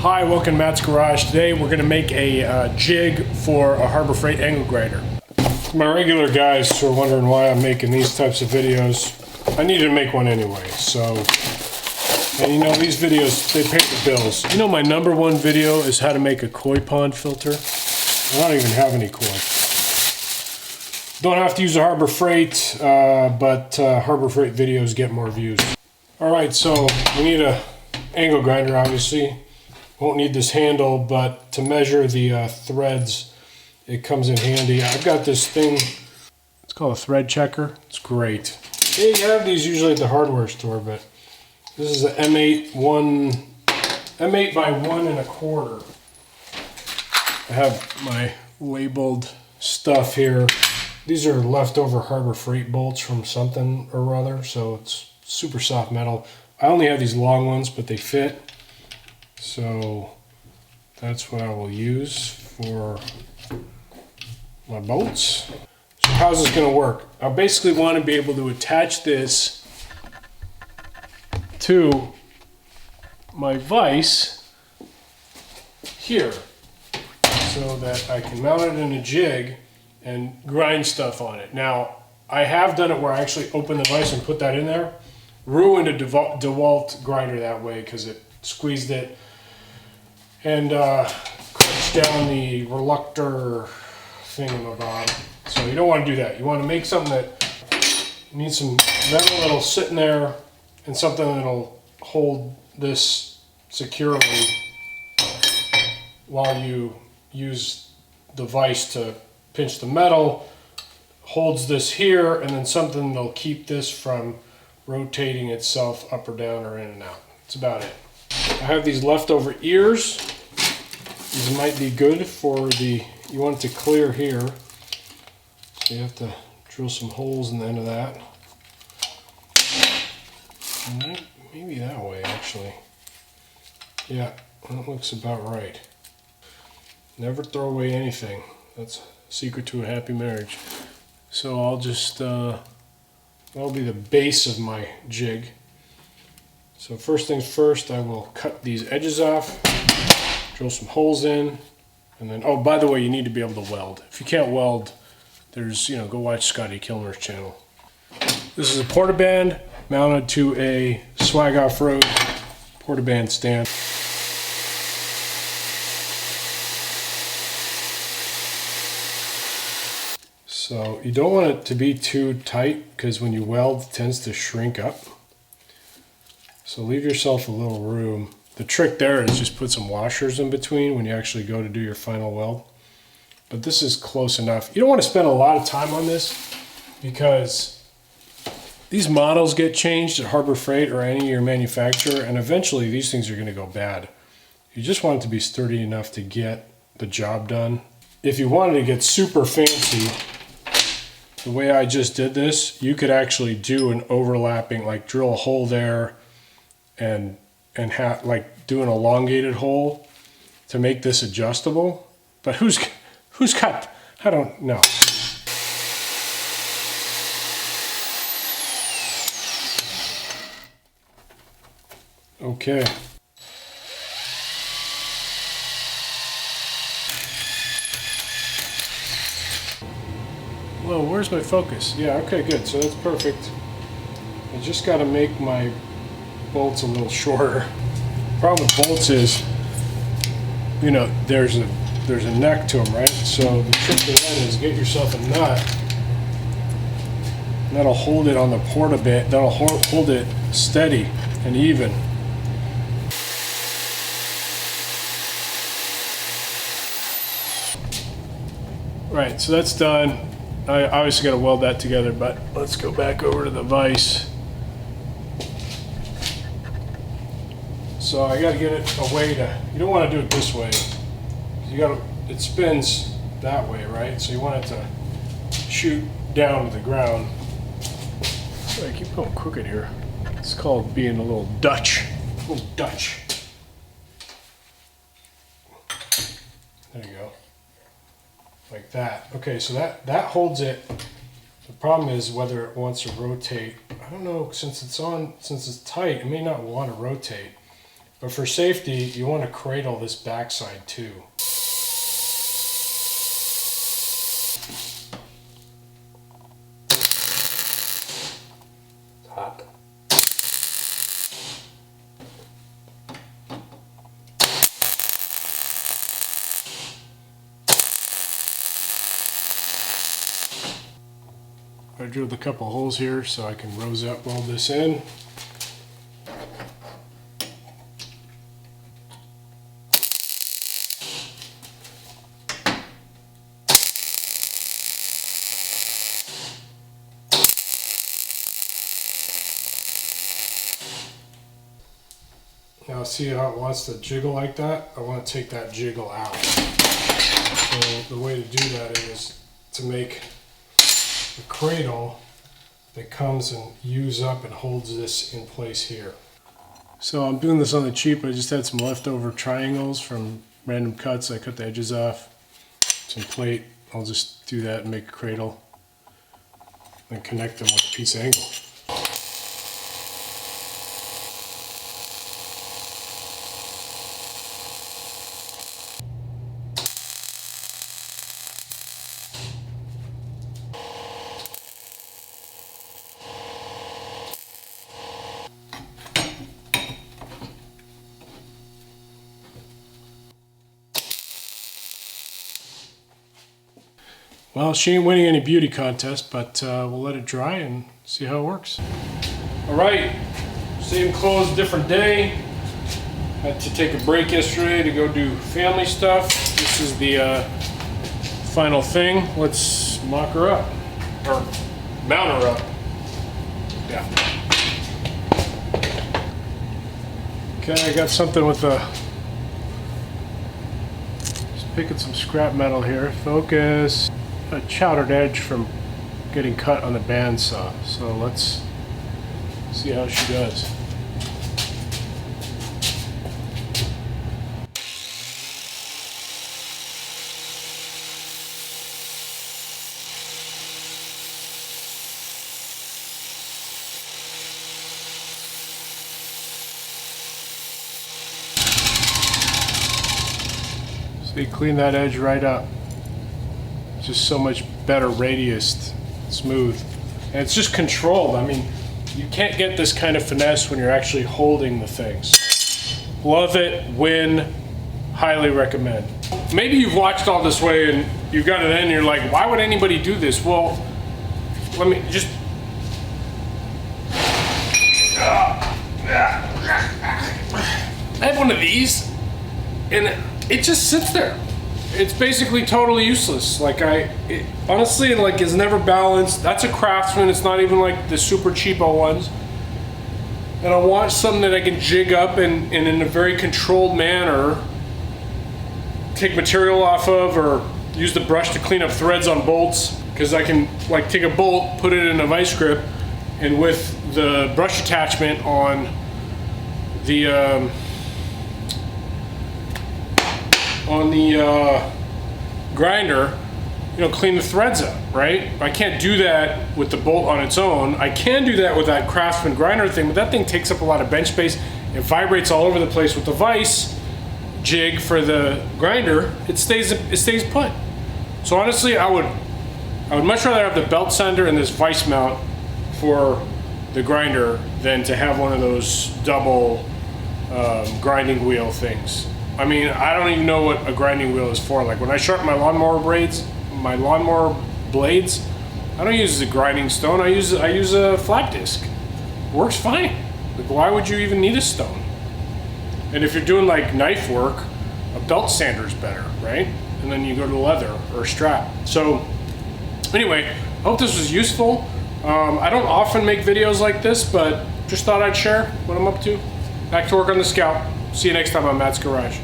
Hi, welcome to Matt's Garage. Today we're going to make a jig for a Harbor Freight angle grinder. My regular guys who are wondering why I'm making these types of videos, I needed to make one anyway, so, and you know, these videos, they pay the bills. You know, my #1 video is how to make a koi pond filter. I don't even have any koi. Don't have to use a Harbor Freight, but Harbor Freight videos get more views. Alright, so we need a angle grinder, obviously. Won't need this handle, but to measure the threads, it comes in handy. I've got this thing, it's called a thread checker. It's great. Yeah, you have these usually at the hardware store, but this is an M8 by 1 1/4. I have my labeled stuff here. These are leftover Harbor Freight bolts from something or other, so it's super soft metal. I only have these long ones, but they fit. So that's what I will use for my bolts. So how's this going to work? I basically want to be able to attach this to my vise here so that I can mount it in a jig and grind stuff on it. Now, I have done it where I actually open the vise and put that in there. Ruined a DeWalt grinder that way because it squeezed it and crunched down the reluctor thingamabob. So you don't want to do that. You want to make something that needs some metal that'll sit in there and something that'll hold this securely while you use the vise to pinch the metal, holds this here, and then something that'll keep this from rotating itself up or down or in and out. That's about it. I have these leftover ears. These might be good for the, you want it to clear here. So you have to drill some holes in the end of that. And maybe that way actually. Yeah, that looks about right. Never throw away anything. That's a secret to a happy marriage. So I'll just, that'll be the base of my jig. So first things first, I will cut these edges off, drill some holes in, and then, oh, by the way, you need to be able to weld. If you can't weld, there's, you know, go watch Scotty Kilmer's channel. This is a portaband mounted to a Swag Off-Road portaband stand. So you don't want it to be too tight because when you weld, it tends to shrink up. So leave yourself a little room. The trick there is just put some washers in between when you actually go to do your final weld. But this is close enough. You don't want to spend a lot of time on this because these models get changed at Harbor Freight or any of your manufacturer, and eventually these things are going to go bad. You just want it to be sturdy enough to get the job done. If you wanted to get super fancy, the way I just did this, you could actually do an overlapping, like drill a hole there and have like do an elongated hole to make this adjustable. But who's got, I don't know. Okay. Whoa, where's my focus? Yeah, okay, good. So that's perfect. I just got to make my bolts a little shorter. Problem with bolts is, you know, there's a neck to them, right? So the trick to that is get yourself a nut. And that'll hold it on the portaband. That'll hold it steady and even. Right, so that's done. I obviously got to weld that together, but let's go back over to the vise. So I got to get it a way to, you don't want to do it this way. You got to, it spins that way, right? So you want it to shoot down to the ground. So I keep going crooked here. It's called being a little Dutch. A little Dutch. There you go. Like that. Okay, so that holds it. The problem is whether it wants to rotate. I don't know, since it's tight, it may not want to rotate. But for safety, you want to cradle this backside too. It's hot. I drilled a couple holes here so I can rosette weld this in. Now see how it wants to jiggle like that? I want to take that jiggle out. So the way to do that is to make a cradle that comes and uses up and holds this in place here. So I'm doing this on the cheap. I just had some leftover triangles from random cuts. I cut the edges off, some plate. I'll just do that and make a cradle and connect them with a piece of angle. Well, she ain't winning any beauty contest, but we'll let it dry and see how it works. All right, same clothes, different day. Had to take a break yesterday to go do family stuff. This is the final thing. Let's mock her up, or mount her up. Yeah. Okay, I got something with a, just picking some scrap metal here. Focus. A chowdered edge from getting cut on the bandsaw. So let's see how she does. See, clean that edge right up. Just so much better radius, smooth, and it's just controlled. I mean, you can't get this kind of finesse when you're actually holding the things. Love it, win, highly recommend. Maybe you've watched all this way and you've got it in and you're like, why would anybody do this? Well, let me just, I have one of these and it just sits there. It's basically totally useless. Like honestly, like it's never balanced. That's a Craftsman. It's not even like the super cheapo ones. And I want something that I can jig up and in a very controlled manner, take material off of, or use the brush to clean up threads on bolts. Because I can like take a bolt, put it in a vice grip, and with the brush attachment on the grinder, you know, clean the threads up, right? I can't do that with the bolt on its own. I can do that with that Craftsman grinder thing, but that thing takes up a lot of bench space. It vibrates all over the place. With the vise jig for the grinder, it stays put. So honestly, I would much rather have the belt sander and this vise mount for the grinder than to have one of those double grinding wheel things. I mean, I don't even know what a grinding wheel is for. Like when I sharpen my lawnmower blades, I don't use a grinding stone. I use a flat disc. Works fine. Like, why would you even need a stone? And if you're doing like knife work, a belt sander is better, right? And then you go to leather or strap. So anyway, I hope this was useful. I don't often make videos like this, but just thought I'd share what I'm up to. Back to work on the Scout. See you next time on Matt's Garage.